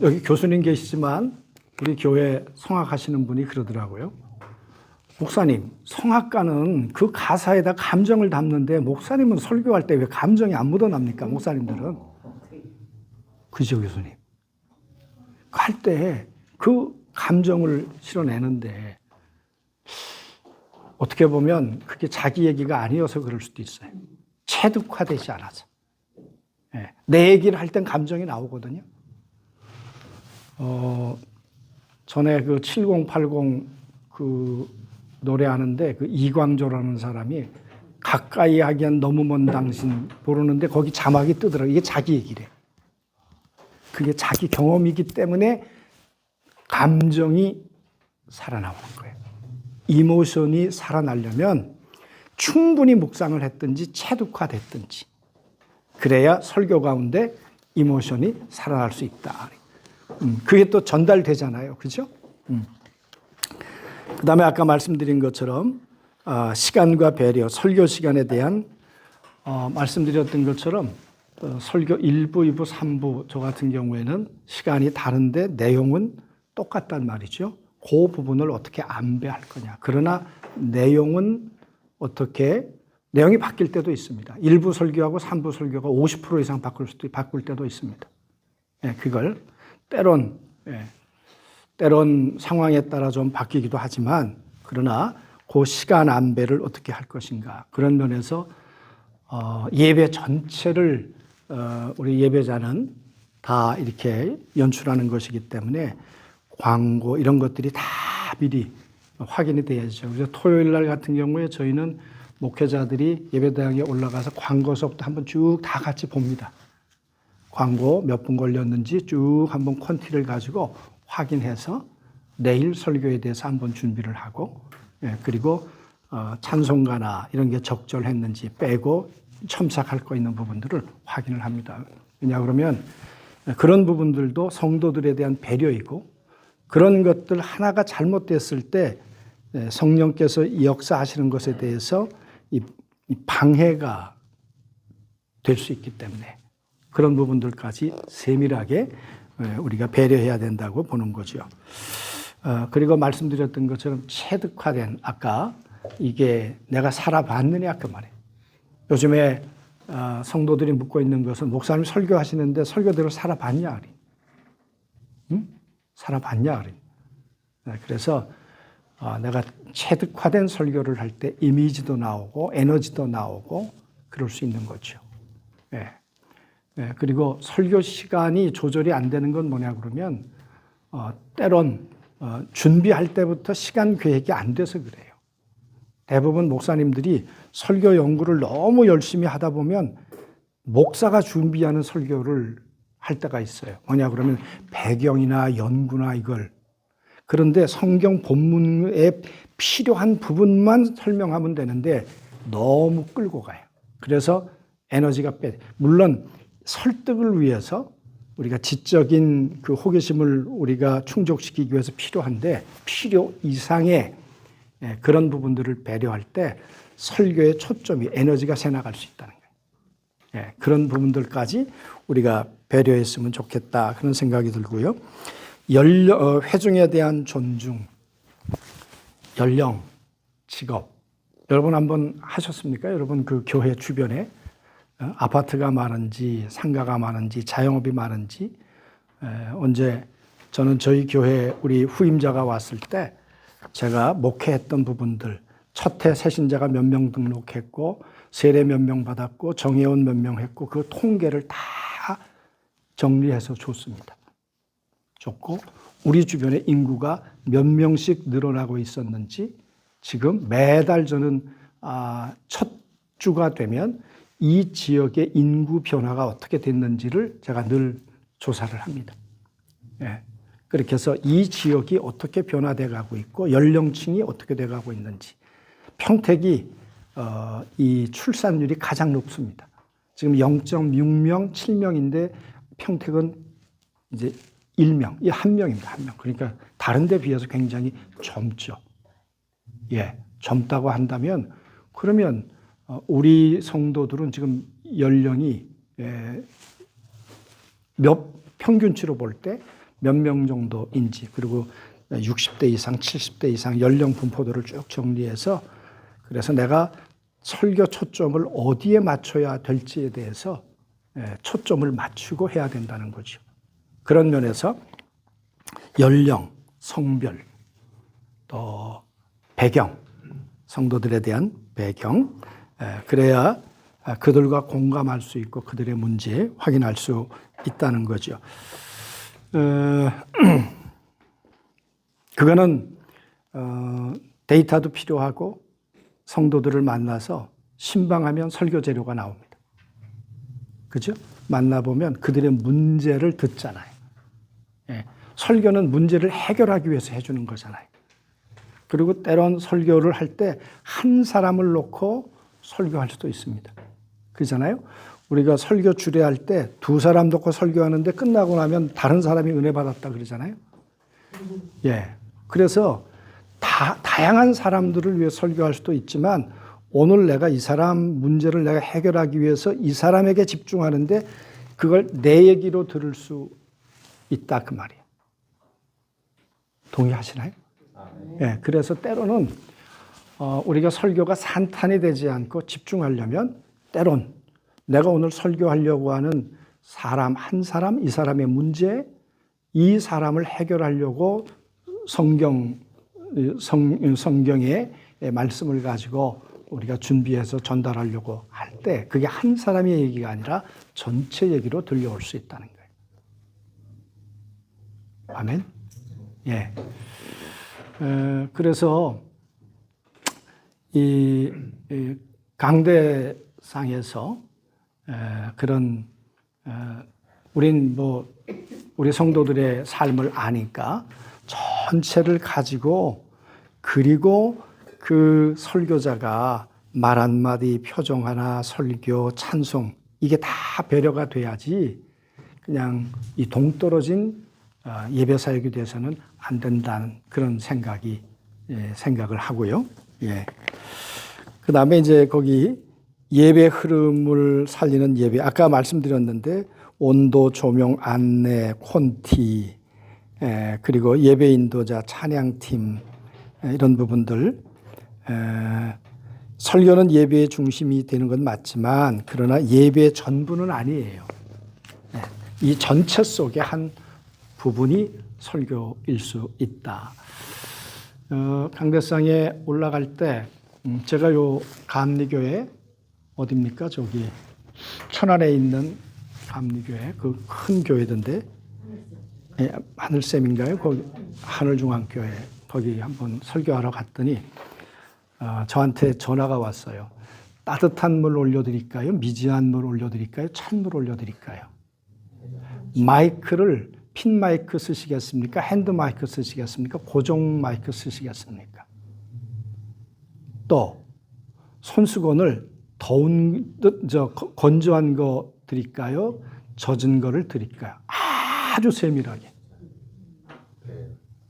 여기 교수님 계시지만 우리 교회 성악하시는 분이 그러더라고요. 목사님, 성악가는 그 가사에다 감정을 담는데 목사님은 설교할 때 왜 감정이 안 묻어납니까? 목사님들은. 그죠, 교수님? 할 때 그 감정을 실어내는데 어떻게 보면 그게 자기 얘기가 아니어서 그럴 수도 있어요. 체득화되지 않아서. 내 얘기를 할 땐 감정이 나오거든요. 전에 그 7080 그 노래하는데 그 이광조라는 사람이 가까이 하기엔 너무 먼 당신 부르는데 거기 자막이 뜨더라고요. 이게 자기 얘기래. 그게 자기 경험이기 때문에 감정이 살아나오는 거예요. 이모션이 살아나려면 충분히 묵상을 했든지 체득화됐든지 그래야 설교 가운데 이모션이 살아날 수 있다. 그게 또 전달되잖아요. 그죠? 그 다음에 아까 말씀드린 것처럼 시간과 배려, 설교 시간에 대한 말씀드렸던 것처럼 설교 1부, 2부, 3부 저 같은 경우에는 시간이 다른데 내용은 똑같단 말이죠. 그 부분을 어떻게 안배할 거냐. 그러나 내용은 내용이 바뀔 때도 있습니다. 1부 설교하고 3부 설교가 50% 이상 바꿀 때도 있습니다. 그걸 때론 상황에 따라 좀 바뀌기도 하지만 그러나 그 시간 안배를 어떻게 할 것인가. 그런 면에서 예배 전체를 우리 예배자는 다 이렇게 연출하는 것이기 때문에 광고 이런 것들이 다 미리 확인이 돼야죠. 그래서 토요일 날 같은 경우에 저희는 목회자들이 예배당에 올라가서 광고서부터 한번 쭉 다 같이 봅니다. 광고 몇 분 걸렸는지 쭉 한번 퀀티를 가지고 확인해서 내일 설교에 대해서 한번 준비를 하고 그리고 찬송가나 이런 게 적절했는지 빼고 첨삭할 거 있는 부분들을 확인을 합니다. 왜냐 그러면 그런 부분들도 성도들에 대한 배려이고 그런 것들 하나가 잘못됐을 때 성령께서 역사하시는 것에 대해서 이 방해가 될 수 있기 때문에 그런 부분들까지 세밀하게 우리가 배려해야 된다고 보는 거죠. 그리고 말씀드렸던 것처럼 체득화된 아까 이게 내가 살아봤느냐 그 말이에요. 요즘에 성도들이 묻고 있는 것은 목사님 설교하시는데 설교대로 살아봤냐? 응? 살아봤냐? 그래서 내가 체득화된 설교를 할 때 이미지도 나오고 에너지도 나오고 그럴 수 있는 거죠. 그리고 설교 시간이 조절이 안 되는 건 뭐냐 그러면 때론 준비할 때부터 시간 계획이 안 돼서 그래요. 대부분 목사님들이 설교 연구를 너무 열심히 하다 보면 목사가 준비하는 설교를 할 때가 있어요. 뭐냐 그러면 배경이나 연구나 이걸. 그런데 성경 본문에 필요한 부분만 설명하면 되는데 너무 끌고 가요. 그래서 에너지가 물론 설득을 위해서 우리가 지적인 그 호기심을 우리가 충족시키기 위해서 필요한데 필요 이상의 그런 부분들을 배려할 때 설교의 초점이 에너지가 새 나갈 수 있다는 거예요. 그런 부분들까지 우리가 배려했으면 좋겠다 그런 생각이 들고요. 회중에 대한 존중, 연령, 직업. 여러분 한번 하셨습니까? 여러분 그 교회 주변에 아파트가 많은지 상가가 많은지 자영업이 많은지 언제 저는 저희 교회 우리 후임자가 왔을 때 제가 목회했던 부분들 첫해 새신자가 몇 명 등록했고 세례 몇 명 받았고 정회원 몇 명 했고 그 통계를 다 정리해서 줬습니다. 줬고 우리 주변에 인구가 몇 명씩 늘어나고 있었는지 지금 매달 저는 첫 주가 되면 이 지역의 인구 변화가 어떻게 됐는지를 제가 늘 조사를 합니다. 그렇게 해서 이 지역이 어떻게 변화돼 가고 있고 연령층이 어떻게 돼 가고 있는지. 평택이 이 출산율이 가장 높습니다. 지금 0.6명, 7명인데 평택은 이제 1명, 이 1명입니다. 1명. 그러니까 다른 데 비해서 굉장히 젊죠. 젊다고 한다면 그러면 우리 성도들은 지금 연령이 평균치로 볼 때 몇 명 정도인지, 그리고 60대 이상, 70대 이상 연령 분포도를 쭉 정리해서, 그래서 내가 설교 초점을 어디에 맞춰야 될지에 대해서 초점을 맞추고 해야 된다는 거죠. 그런 면에서 연령, 성별, 또 배경, 성도들에 대한 배경, 그래야 그들과 공감할 수 있고 그들의 문제 확인할 수 있다는 거죠. 그거는 데이터도 필요하고 성도들을 만나서 신방하면 설교 재료가 나옵니다. 그죠? 만나보면 그들의 문제를 듣잖아요. 예. 설교는 문제를 해결하기 위해서 해주는 거잖아요. 그리고 때론 설교를 할 때 한 사람을 놓고 설교할 수도 있습니다. 그렇잖아요? 우리가 설교 주례할 때 두 사람 놓고 설교하는데 끝나고 나면 다른 사람이 은혜 받았다 그러잖아요. 예. 그래서 다양한 사람들을 위해 설교할 수도 있지만, 오늘 내가 이 사람 문제를 내가 해결하기 위해서 이 사람에게 집중하는데 그걸 내 얘기로 들을 수 있다 그 말이에요. 동의하시나요? 예. 그래서 때로는 우리가 설교가 산탄이 되지 않고 집중하려면 때론 내가 오늘 설교하려고 하는 사람 한 사람, 이 사람의 문제, 이 사람을 해결하려고 성경의 말씀을 가지고 우리가 준비해서 전달하려고 할 때 그게 한 사람의 얘기가 아니라 전체 얘기로 들려올 수 있다는 거예요. 아멘? 예. 그래서 이 강대상에서 그런 우린 우리 성도들의 삶을 아니까 전체를 가지고, 그리고 그 설교자가 말 한마디, 표정 하나, 설교, 찬송, 이게 다 배려가 돼야지 그냥 이 동떨어진 예배 사역이 돼서는 안 된다는 그런 생각을 하고요. 예. 그 다음에 이제 거기 예배 흐름을 살리는 예배, 아까 말씀드렸는데 온도, 조명, 안내, 콘티, 그리고 예배 인도자, 찬양팀, 이런 부분들. 설교는 예배의 중심이 되는 건 맞지만 그러나 예배의 전부는 아니에요. 이 전체 속의 한 부분이 설교일 수 있다. 강대상에 올라갈 때 제가 요 감리교회 어딥니까? 저기 천안에 있는 감리교회, 그 큰 교회던데, 하늘샘인가요? 거기 하늘중앙교회, 거기 한번 설교하러 갔더니 저한테 전화가 왔어요. 따뜻한 물 올려드릴까요? 미지한 물 올려드릴까요? 찬물 올려드릴까요? 마이크를 핀 마이크 쓰시겠습니까? 핸드 마이크 쓰시겠습니까? 고정 마이크 쓰시겠습니까? 또 손수건을 건조한 거 드릴까요? 젖은 거를 드릴까요? 아주 세밀하게.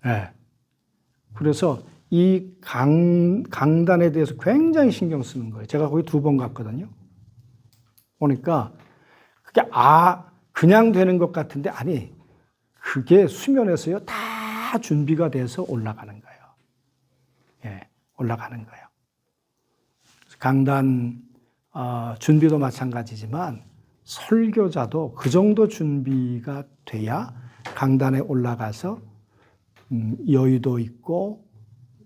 네. 그래서 이 강단에 대해서 굉장히 신경 쓰는 거예요. 제가 거기 2번 갔거든요. 보니까 그게 그냥 되는 것 같은데, 아니, 그게 수면에서요 다 준비가 돼서 올라가는 거예요. 예, 올라가는 거예요. 강단 준비도 마찬가지지만 설교자도 그 정도 준비가 돼야 강단에 올라가서 여유도 있고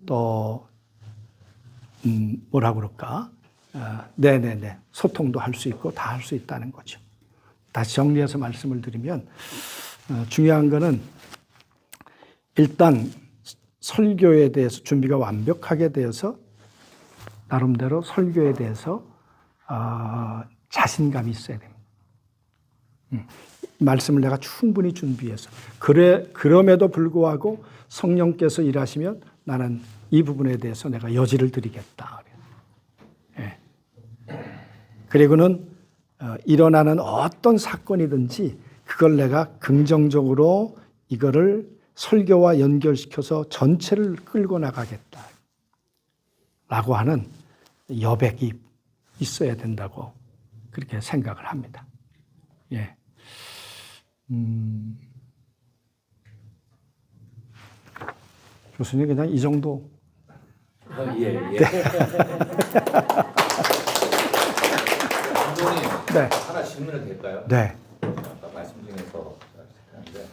또 뭐라 그럴까? 네네네, 소통도 할 수 있고 다 할 수 있다는 거죠. 다시 정리해서 말씀을 드리면 중요한 거는 일단 설교에 대해서 준비가 완벽하게 되어서 나름대로 설교에 대해서 자신감이 있어야 됩니다. 말씀을 내가 충분히 준비해서, 그럼에도 불구하고 성령께서 일하시면 나는 이 부분에 대해서 내가 여지를 드리겠다. 예. 그리고는 일어나는 어떤 사건이든지 그걸 내가 긍정적으로 이거를 설교와 연결시켜서 전체를 끌고 나가겠다 라고 하는 여백이 있어야 된다고 그렇게 생각을 합니다. 예. 교수님 그냥 이 정도.
예. 감독님,
네.
하나 질문을 될까요?
네.
아까 말씀 중에서 하는데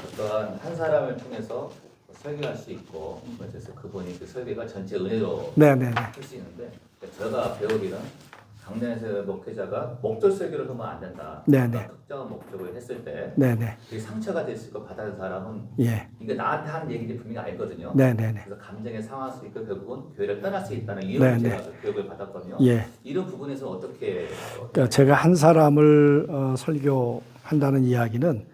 어떤 한 사람을 통해서 설교할 수 있고 그래서 그분이 그 설교가 전체 은혜로
네네네.
할 수 있는데 제가 배우기는 강단에서 목회자가 목적 설교를 하면 안 된다.
네네.
특정한 목적을 했을 때
네네.
그게 상처가 됐을 거 받아든 사람은
예.
이게 나한테 하는 얘기인지 분명히 알거든요.
네네네.
그래서 감정에 상할 수 있고 결국은 교회를 떠날 수 있다는 이유로
네네.
제가 교육을 받았거든요.
예.
이런 부분에서 어떻게
그러니까 제가 한 사람을 설교한다는 이야기는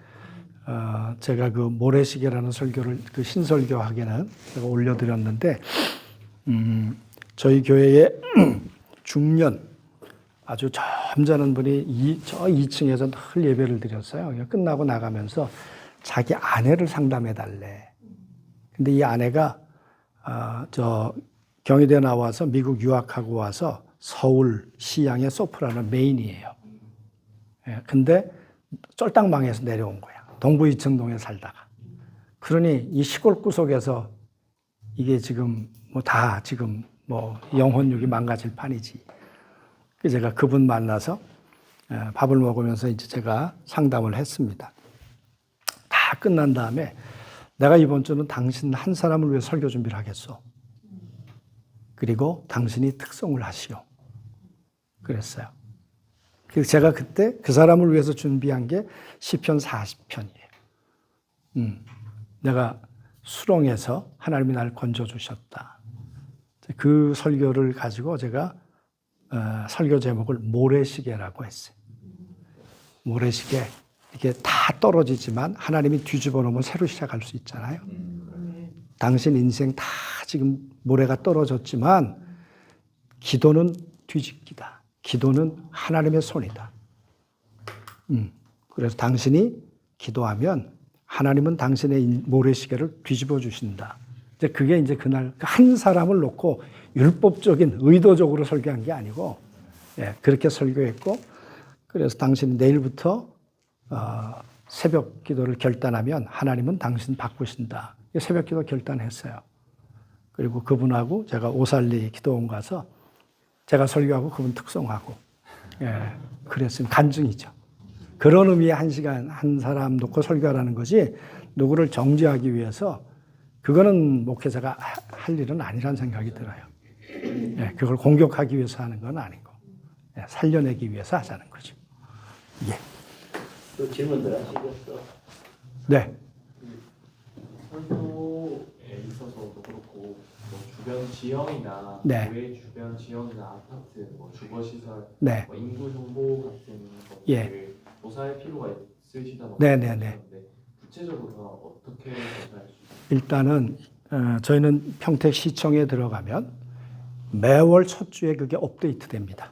제가 그 모래시계라는 설교를 그 신설교학에는 제가 올려드렸는데 저희 교회에 중년 아주 점잖은 분이 저 2층에서 늘 예배를 드렸어요. 끝나고 나가면서 자기 아내를 상담해 달래. 근데 이 아내가 저 경희대 나와서 미국 유학하고 와서 서울 시향의 소프라노 메인이에요. 예, 근데 쫄딱망해서 내려온 거야. 동부 이천동에 살다가. 그러니 이 시골 구석에서 이게 지금 뭐 다 지금 뭐 영혼육이 망가질 판이지. 그래서 제가 그분 만나서 밥을 먹으면서 이제 제가 상담을 했습니다. 다 끝난 다음에 내가 이번 주는 당신 한 사람을 위해 설교 준비를 하겠소. 그리고 당신이 특송을 하시오. 그랬어요. 그래서 제가 그때 그 사람을 위해서 준비한 게 시편 40편이에요. 내가 수렁에서 하나님이 나를 건져주셨다. 그 설교를 가지고 제가 설교 제목을 모래시계라고 했어요. 모래시계. 이게 다 떨어지지만 하나님이 뒤집어 놓으면 새로 시작할 수 있잖아요. 당신 인생 다 지금 모래가 떨어졌지만 기도는 뒤집기다. 기도는 하나님의 손이다. 그래서 당신이 기도하면 하나님은 당신의 모래시계를 뒤집어 주신다. 이제 그게 이제 그날 한 사람을 놓고 율법적인 의도적으로 설교한 게 아니고 그렇게 설교했고 그래서 당신 내일부터 새벽 기도를 결단하면 하나님은 당신 바꾸신다. 새벽 기도 결단했어요. 그리고 그분하고 제가 오살리 기도원 가서 제가 설교하고 그분 특송하고 그랬으면 간증이죠. 그런 의미의 한 시간 한 사람 놓고 설교하라는 것이 누구를 정죄하기 위해서 그거는 목회자가 할 일은 아니라는 생각이 들어요. 그걸 공격하기 위해서 하는 건 아니고 살려내기 위해서 하자는 거죠. 예.
또 질문들 하시겠어?
네.
설교에 있어서도 그렇고 뭐 주변 지형이나
네.
교회 주변 지형이나 아파트, 뭐 주거시설,
네.
뭐 인구 정보 같은 것들을
예.
조사할 필요가 있으시다고
네네네.
하셨는데 구체적으로 어떻게 조사할 수 있어요?
일단은 저희는 평택시청에 들어가면 매월 첫 주에 그게 업데이트 됩니다.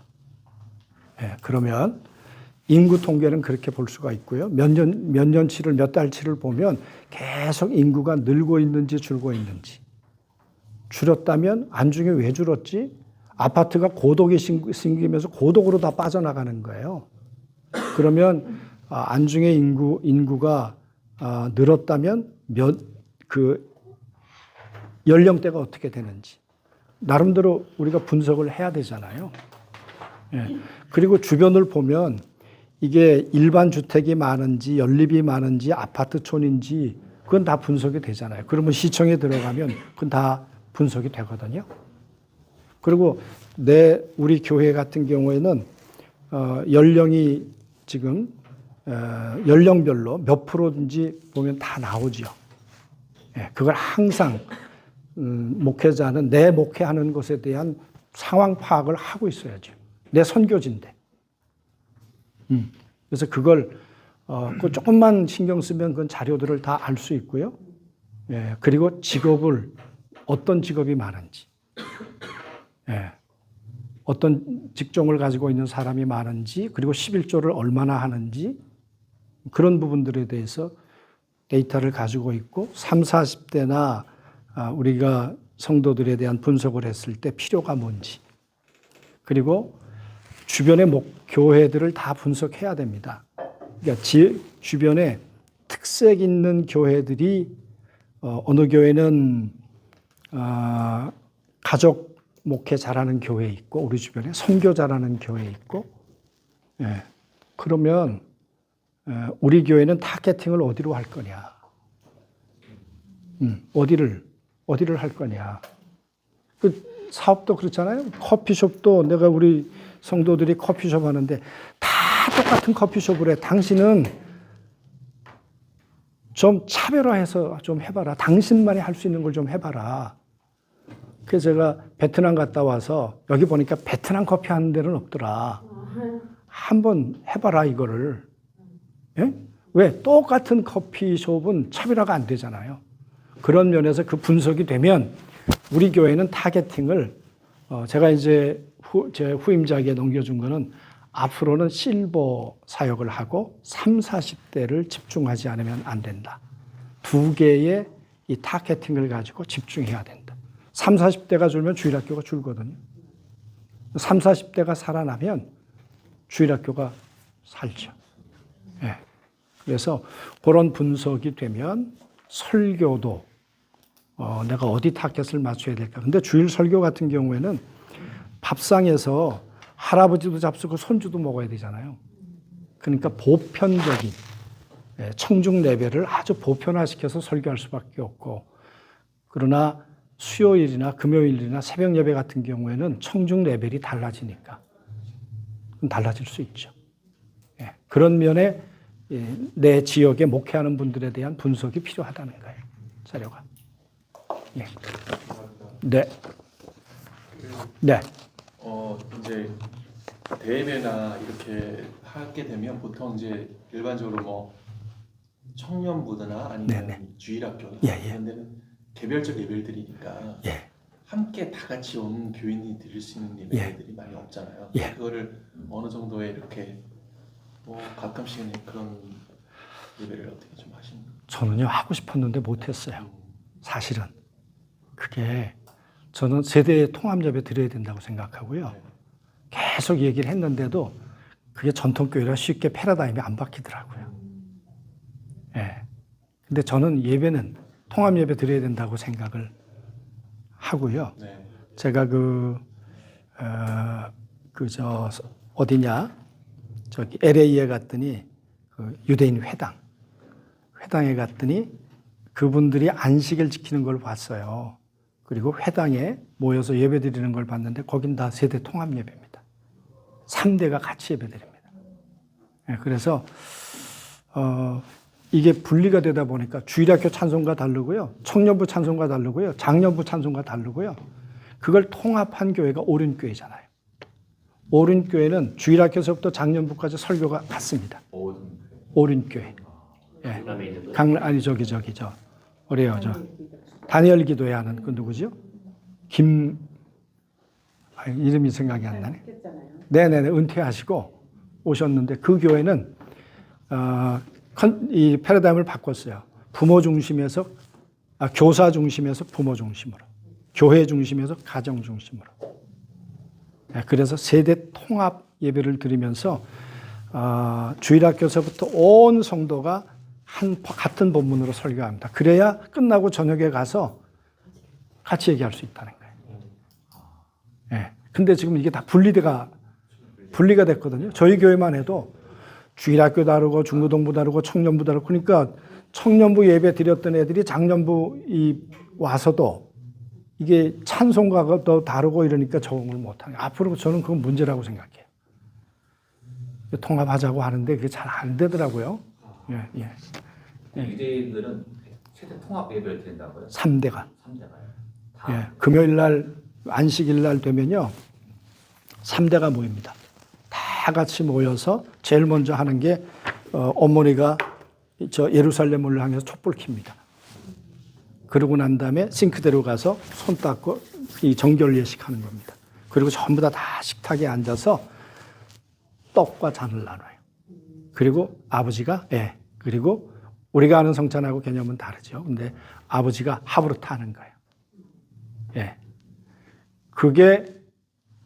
그러면 인구 통계는 그렇게 볼 수가 있고요. 몇 년치를 몇 달치를 보면 계속 인구가 늘고 있는지 줄고 있는지. 줄었다면 안중에 왜 줄었지? 아파트가 고독이 생기면서 고독으로 다 빠져나가는 거예요. 그러면 안중에 인구가 늘었다면 그 연령대가 어떻게 되는지 나름대로 우리가 분석을 해야 되잖아요. 그리고 주변을 보면 이게 일반 주택이 많은지 연립이 많은지 아파트촌인지 그건 다 분석이 되잖아요. 그러면 시청에 들어가면 그건 다 분석이 되거든요. 그리고 우리 교회 같은 경우에는 연령이 지금 연령별로 몇 프로인지 보면 다 나오죠. 그걸 항상 목회자는 내 목회하는 것에 대한 상황 파악을 하고 있어야죠. 내 선교지인데. 그래서 그걸 조금만 신경 쓰면 그건 자료들을 다 알 수 있고요. 그리고 어떤 직업이 많은지, 어떤 직종을 가지고 있는 사람이 많은지, 그리고 11조를 얼마나 하는지 그런 부분들에 대해서 데이터를 가지고 있고 30, 40대나 우리가 성도들에 대한 분석을 했을 때 필요가 뭔지, 그리고 주변의 교회들을 다 분석해야 됩니다. 그러니까 주변에 특색 있는 교회들이 어느 교회는 가족 목회 잘하는 교회 있고 우리 주변에 선교 잘하는 교회 있고, 예. 그러면 우리 교회는 타겟팅을 어디로 할 거냐? 어디를 할 거냐? 그 사업도 그렇잖아요. 커피숍도 내가 우리 성도들이 커피숍 하는데 다 똑같은 커피숍을 해. 당신은 좀 차별화해서 좀 해봐라. 당신만이 할 수 있는 걸 좀 해봐라. 그래서 제가 베트남 갔다 와서 여기 보니까 베트남 커피 하는 데는 없더라. 한번 해봐라 이거를. 예? 왜? 똑같은 커피숍은 차별화가 안 되잖아요. 그런 면에서 그 분석이 되면 우리 교회는 타겟팅을 제가 이제 제 후임자에게 넘겨준 거는 앞으로는 실버 사역을 하고 30, 40대를 집중하지 않으면 안 된다. 두 개의 이 타겟팅을 가지고 집중해야 된다. 30, 40대가 줄면 주일학교가 줄거든요. 30, 40대가 살아나면 주일학교가 살죠. 예. 그래서 그런 분석이 되면 설교도 내가 어디 타겟을 맞춰야 될까. 근데 주일 설교 같은 경우에는 밥상에서 할아버지도 잡수고 손주도 먹어야 되잖아요. 그러니까 보편적인 청중 레벨을 아주 보편화시켜서 설교할 수밖에 없고, 그러나 수요일이나 금요일이나 새벽 예배 같은 경우에는 청중 레벨이 달라지니까 달라질 수 있죠. 그런 면에 내 지역에 목회하는 분들에 대한 분석이 필요하다는 거예요. 자료가. 예. 네. 네.
이제 대회나 이렇게 하게 되면 보통 이제 일반적으로 뭐 청년부나 아니면
네네.
주일학교나
예, 예.
이런 데는 개별적 예배들이니까
예.
함께 다 같이 온 교인이 드릴 수 있는 예배들이 많이 없잖아요.
예.
그거를 어느 정도의 이렇게 뭐 가끔씩은 그런 예배를 어떻게 좀 하십니까?
저는요 하고 싶었는데 못했어요. 사실은 그게 저는 세대 통합 예배 드려야 된다고 생각하고요. 계속 얘기를 했는데도 그게 전통교회라 쉽게 패러다임이 안 바뀌더라고요. 예. 근데 저는 예배는 통합 예배 드려야 된다고 생각을 하고요.
네.
제가 어디냐? 저기 LA에 갔더니 그 유대인 회당에 갔더니 그분들이 안식을 지키는 걸 봤어요. 그리고 회당에 모여서 예배 드리는 걸 봤는데 거긴 다 세대 통합 예배입니다. 3대가 같이 예배 드립니다. 그래서 이게 분리가 되다 보니까 주일학교 찬송가 다르고요. 청년부 찬송가 다르고요. 장년부 찬송가 다르고요. 그걸 통합한 교회가 오륜교회잖아요. 오륜교회는 주일학교에서부터 장년부까지 설교가 같습니다. 오륜교회. 예. 그래요. 다니엘 기도회 하는 그 누구죠? 이름이 생각이 안 나네. 네네네, 은퇴하시고 오셨는데 그 교회는 이 패러다임을 바꿨어요. 부모 중심에서 교사 중심에서 부모 중심으로, 교회 중심에서 가정 중심으로. 그래서 세대 통합 예배를 드리면서 주일학교에서부터 온 성도가 같은 본문으로 설교합니다. 그래야 끝나고 저녁에 가서 같이 얘기할 수 있다는 거예요. 예. 근데 지금 이게 다 분리가 됐거든요. 저희 교회만 해도 주일학교 다르고 중고등부 다르고 청년부 다르고, 그러니까 청년부 예배 드렸던 애들이 장년부 와서도 이게 찬송가가 또 다르고 이러니까 적응을 못하는. 앞으로 저는 그건 문제라고 생각해요. 통합하자고 하는데 그게 잘 안 되더라고요. 예.
유대인들은 세대 통합 예배를 드린다고요?
3대가.
3대가요?
예. 금요일 날, 안식일 날 되면요. 3대가 모입니다. 다 같이 모여서 제일 먼저 하는 게 어머니가 저 예루살렘을 향해서 촛불 킵니다. 그러고 난 다음에 싱크대로 가서 손 닦고 이 정결 예식하는 겁니다. 그리고 전부 다 식탁에 앉아서 떡과 잔을 나눠요. 그리고 아버지가 그리고 우리가 아는 성찬하고 개념은 다르죠. 근데 아버지가 하브르타 하는 거예요. 예. 그게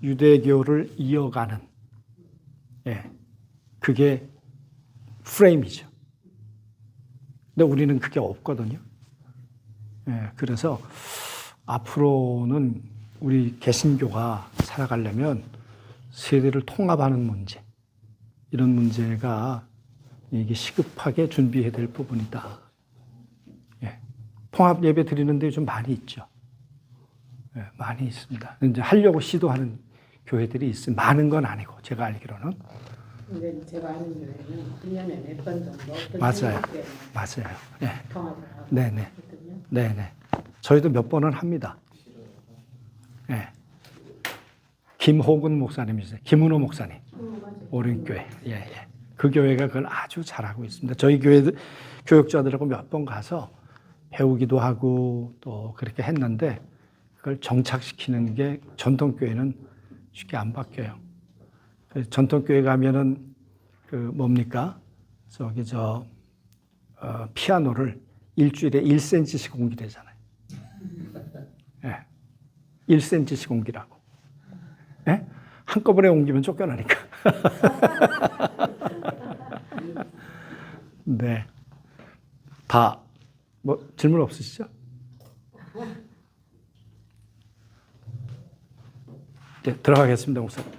유대교를 이어가는, 예. 그게 프레임이죠. 근데 우리는 그게 없거든요. 예. 그래서 앞으로는 우리 개신교가 살아가려면 세대를 통합하는 문제, 이런 문제가 이게 시급하게 준비해야 될 부분이다. 예. 통합 예배 드리는데 좀 많이 있죠. 예, 많이 있습니다. 이제 하려고 시도하는 교회들이 있습니다. 많은 건 아니고 제가 알기로는.
근데 제가 아는 교회는 1년에 몇 번 정도 어떤
맞아요.
교회
맞아요. 예.
통합을 하고
네네.
있거든요.
네네. 저희도 몇 번은 합니다. 예. 김호근 목사님이세요. 김은호 목사님. 오륜교회. 예, 예. 그 교회가 그걸 아주 잘하고 있습니다. 저희 교회 교육자들하고 몇 번 가서 배우기도 하고 또 그렇게 했는데 그걸 정착시키는 게 전통교회는 쉽게 안 바뀌어요. 전통교회 가면은 그 뭡니까? 저기 피아노를 일주일에 1cm씩 옮기대잖아요. 예. 1cm씩 옮기라고. 예? 한꺼번에 옮기면 쫓겨나니까. 네. 다, 뭐, 질문 없으시죠? 네, 들어가겠습니다, 목사님.